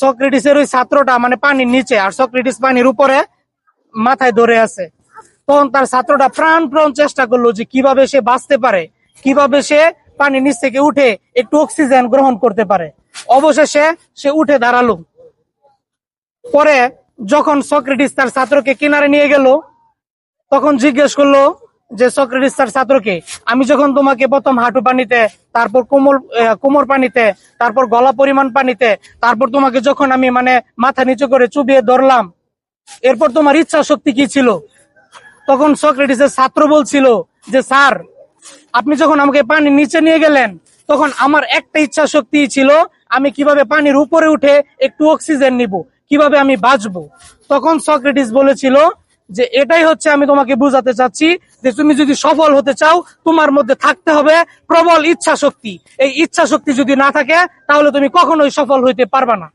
সক্রেটিসের ওই ছাত্রটা মানে পানির নিচে, আর সক্রেটিস পানির উপরে মাথায় ধরে আছে। তখন তার ছাত্রটা প্রাণ চেষ্টা করলো যে কিভাবে সে বাঁচতে পারে, কিভাবে সে পানির নিচ থেকে উঠে একটু অক্সিজেন গ্রহণ করতে পারে। অবশেষে সে উঠে দাঁড়ালো। পরে যখন সক্রেটিস তার ছাত্রকে কিনারে নিয়ে গেল, তখন জিজ্ঞেস করলো যে সক্রেটিস তার ছাত্রকে, আমি যখন তোমাকে প্রথম হাঁটু পানিতে, তারপর কোমর পানিতে, তারপর গলা পরিমাণ পানিতে, তারপর তোমাকে যখন আমি মানে মাথা নিচু করে চুবিয়ে ধরলাম, এরপর তোমার ইচ্ছা শক্তি কি ছিল? তখন সক্রেটিসের ছাত্র বলছিল যে স্যার, আপনি যখন আমাকে পানির নিচে নিয়ে গেলেন, তখন আমার একটা ইচ্ছা শক্তি ছিল, আমি কিভাবে পানির উপরে উঠে একটু অক্সিজেন নিব, কিভাবে আমি বাঁচবো। তখন সক্রেটিস বলেছিল যে এটাই হচ্ছে আমি তোমাকে বুঝাতে চাচ্ছি, যে তুমি যদি সফল হতে চাও, তোমার মধ্যে থাকতে হবে প্রবল ইচ্ছা শক্তি। এই ইচ্ছা শক্তি যদি না থাকে, তাহলে তুমি কখনোই সফল হইতে পারবা না।